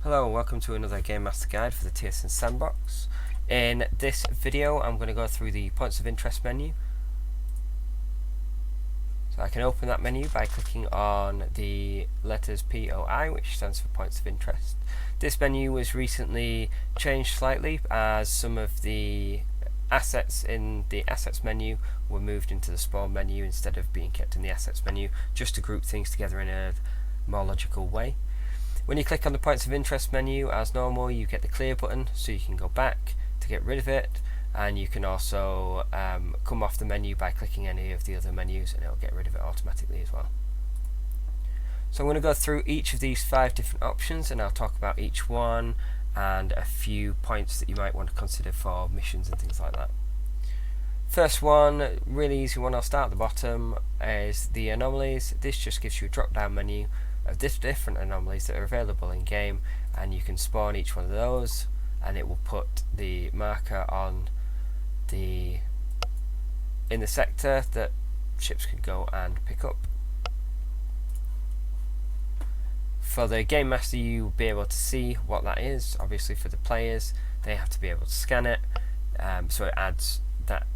Hello and welcome to another Game Master Guide for the TSN Sandbox. In this video I'm going to go through the points of interest menu. So I can open that menu by clicking on the letters POI, which stands for points of interest. This menu was recently changed slightly as some of the assets in the assets menu were moved into the spawn menu instead of being kept in the assets menu, just to group things together in a more logical way. When you click on the points of interest menu, as normal, you get the clear button, so you can go back to get rid of it, and you can also come off the menu by clicking any of the other menus and it'll get rid of it automatically as well. So I'm going to go through each of these 5 different options and I'll talk about each one and a few points that you might want to consider for missions and things like that. First one, really easy one, I'll start at the bottom, is the anomalies. This just gives you a drop down menu of different anomalies that are available in game, and you can spawn each one of those and it will put the marker on in the sector that ships can go and pick up. For the Game Master, you'll be able to see what that is. Obviously for the players, they have to be able to scan it, so it adds that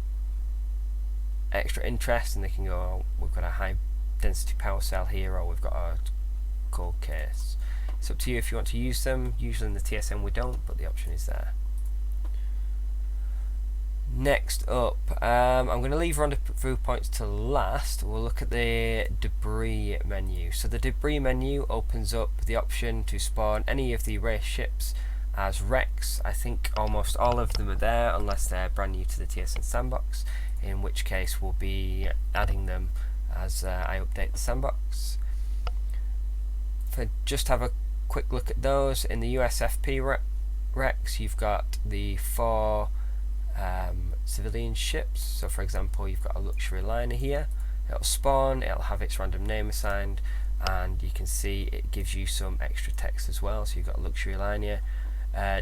extra interest and they can go, oh, we've got a high density power cell here, or we've got a cold case. It's up to you if you want to use them. Usually in the TSN we don't, but the option is there. Next up, I'm going to leave rendezvous points to last. We'll look at the debris menu. So the debris menu opens up the option to spawn any of the race ships as wrecks. I think almost all of them are there unless they're brand new to the TSN Sandbox, in which case we'll be adding them as I update the sandbox. If I just have a quick look at those, in the USFP wrecks you've got the 4 civilian ships. So for example, you've got a luxury liner here. It'll spawn, it'll have its random name assigned, and you can see it gives you some extra text as well. So you've got a luxury liner, a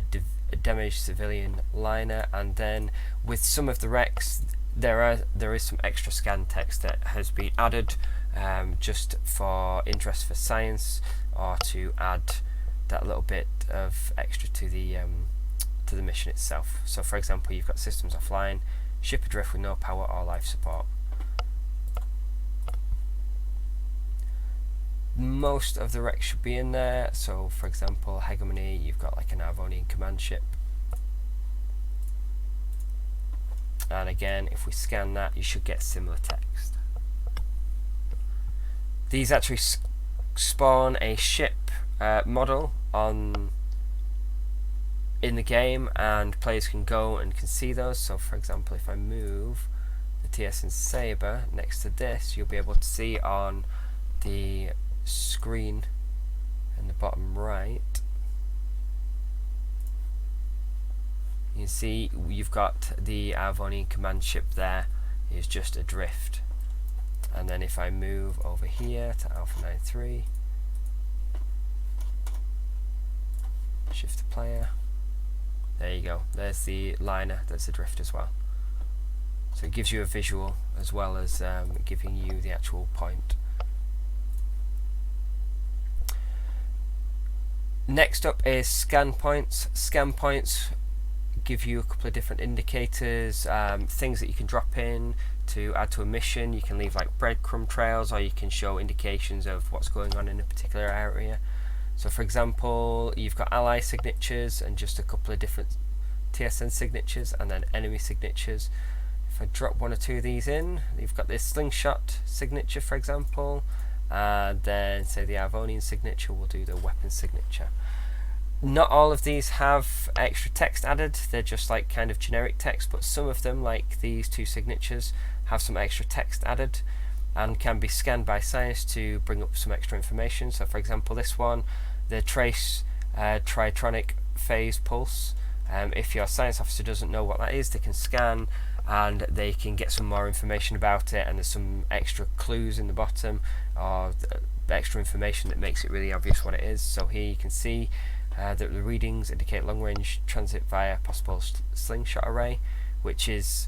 damaged civilian liner, and then with some of the wrecks there is some extra scan text that has been added just for interest for science, or to add that little bit of extra to the mission itself. So for example, you've got systems offline, ship adrift with no power or life support. Most of the wrecks should be in there. So for example, Hegemony, you've got like an Arvonian command ship, and again if we scan that you should get similar text. These actually spawn a ship model in the game, and players can go and can see those. So for example, if I move the TSN Sabre next to this, you'll be able to see on the screen in the bottom right, you can see you've got the Arvonian command ship there is just adrift. And then if I move over here to Alpha 93, shift to player, there you go, there's the liner that's adrift as well. So it gives you a visual as well as giving you the actual point. Next up is scan points. Scan points give you a couple of different indicators, things that you can drop in to add to a mission. You can leave like breadcrumb trails, or you can show indications of what's going on in a particular area. So for example, you've got ally signatures and just a couple of different TSN signatures, and then enemy signatures. If I drop 1 or 2 of these in, you've got this slingshot signature for example, and then say the Arvonian signature will do the weapon signature. Not all of these have extra text added, they're just like kind of generic text, but some of them, like these 2 signatures, have some extra text added and can be scanned by science to bring up some extra information. So for example, this one, the trace tritronic phase pulse, if your science officer doesn't know what that is, they can scan and they can get some more information about it, and there's some extra clues in the bottom, or extra information that makes it really obvious what it is. So here you can see that the readings indicate long range transit via possible slingshot array, which is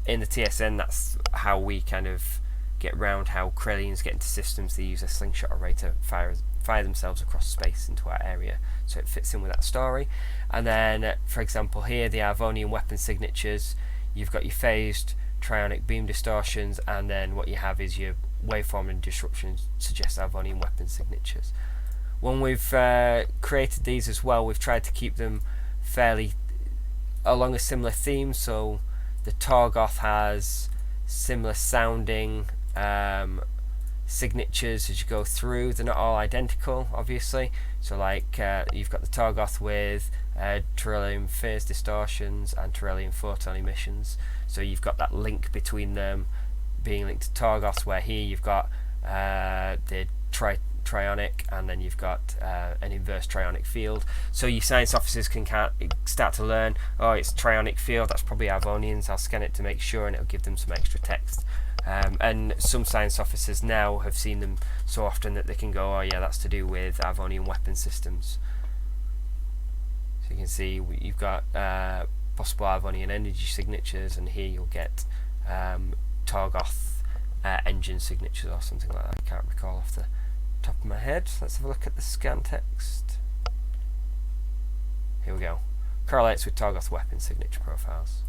in the TSN, that's how we kind of get round how Krellians get into systems. They use a slingshot array to fire fire themselves across space into our area, so it fits in with that story. And then, for example, here the Arvonian weapon signatures, you've got your phased trionic beam distortions, and then what you have is your waveform and disruption suggest Arvonian weapon signatures. When we've created these as well, we've tried to keep them fairly along a similar theme, so the Torgoth has similar sounding signatures as you go through. They're not all identical, obviously, so like you've got the Torgoth with Trillium phase distortions and Trillium photon emissions, so you've got that link between them being linked to Torgoth, where here you've got the trionic, and then you've got an inverse trionic field. So your science officers can start to learn, oh, it's trionic field, that's probably Arvonians, I'll scan it to make sure, and it'll give them some extra text. And some science officers now have seen them so often that they can go, oh yeah, that's to do with Arvonian weapon systems. So you can see you've got possible Arvonian energy signatures, and here you'll get Torgoth engine signatures or something like that. I can't recall off the top of my head. Let's have a look at the scan text. Here we go. Correlates with Torgoth weapon signature profiles.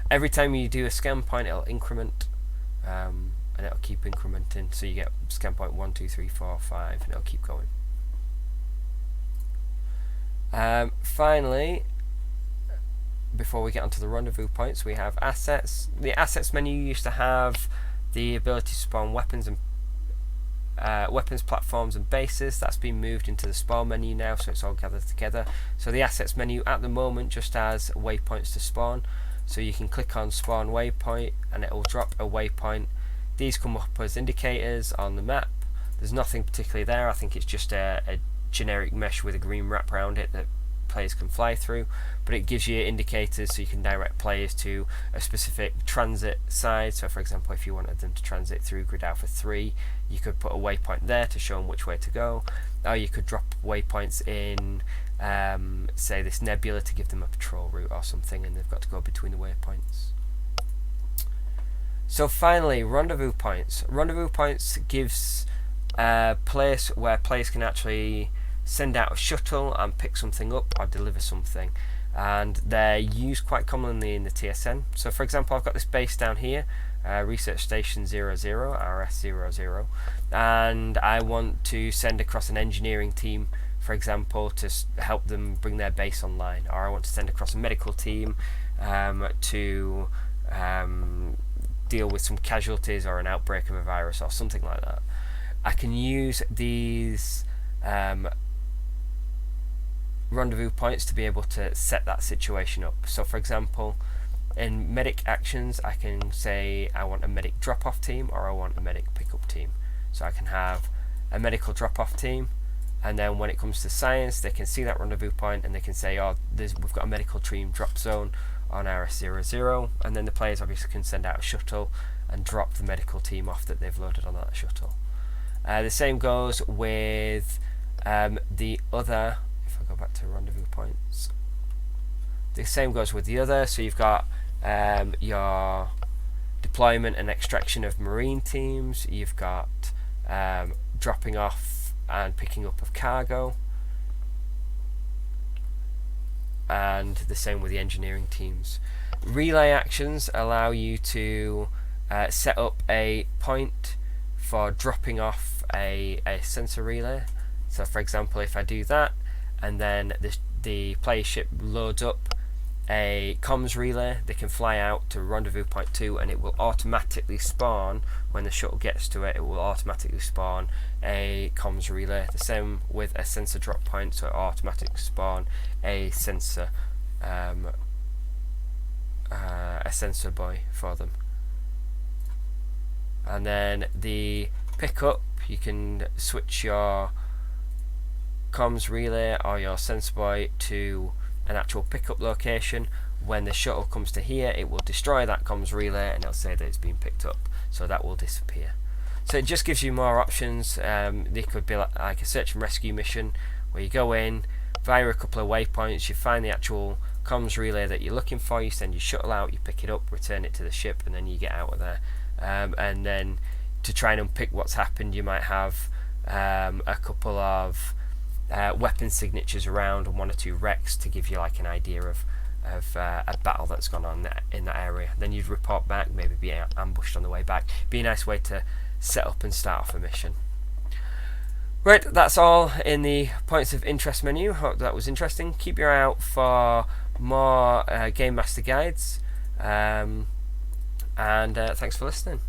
Every time you do a scan point, it'll increment, and it'll keep incrementing. So you get scan point 1, 2, 3, 4, 5, and it'll keep going. Finally, before we get onto the rendezvous points, we have assets. The assets menu used to have the ability to spawn weapons and weapons platforms and bases. That's been moved into the spawn menu now, so it's all gathered together. So the assets menu at the moment just has waypoints to spawn, so you can click on spawn waypoint and it will drop a waypoint. These come up as indicators on the map. There's nothing particularly there. I think it's just a generic mesh with a green wrap around it that players can fly through, but it gives you indicators so you can direct players to a specific transit side. So for example, if you wanted them to transit through grid alpha 3, you could put a waypoint there to show them which way to go, or you could drop waypoints in say this nebula to give them a patrol route or something, and they've got to go between the waypoints. So finally, rendezvous points. Rendezvous points gives a place where players can actually send out a shuttle and pick something up or deliver something, and they're used quite commonly in the TSN. So for example, I've got this base down here, Research Station 00, RS00, and I want to send across an engineering team, for example, to help them bring their base online, or I want to send across a medical team to deal with some casualties or an outbreak of a virus or something like that. I can use these rendezvous points to be able to set that situation up. So for example, in medic actions, I can say I want a medic drop-off team or I want a medic pickup team. So I can have a medical drop-off team, and then when it comes to science, they can see that rendezvous point and they can say, oh, we've got a medical team drop zone on RS00, and then the players obviously can send out a shuttle and drop the medical team off that they've loaded on that shuttle. The same goes with the other. If I go back to rendezvous points, the same goes with the other. So you've got your deployment and extraction of marine teams. You've got dropping off and picking up of cargo, and the same with the engineering teams. Relay actions allow you to set up a point for dropping off a sensor relay. So for example, if I do that and then the player ship loads up a comms relay, they can fly out to rendezvous point 2 and it will automatically spawn, when the shuttle gets to it, it will automatically spawn a comms relay. The same with a sensor drop point, so it will automatically spawn a sensor buoy for them. And then the pickup, you can switch your comms relay or your sensor buoy to an actual pickup location. When the shuttle comes to here, it will destroy that comms relay and it'll say that it's been picked up, so that will disappear. So it just gives you more options. They could be like a search and rescue mission where you go in via a couple of waypoints, you find the actual comms relay that you're looking for, you send your shuttle out, you pick it up, return it to the ship, and then you get out of there. And then to try and unpick what's happened, you might have a couple of weapon signatures around, and 1 or 2 wrecks to give you like an idea of a battle that's gone on in that area. Then you'd report back, maybe be ambushed on the way back. Be a nice way to set up and start off a mission. Right, that's all in the points of interest menu. Hope that was interesting. Keep your eye out for more Game Master guides, and thanks for listening.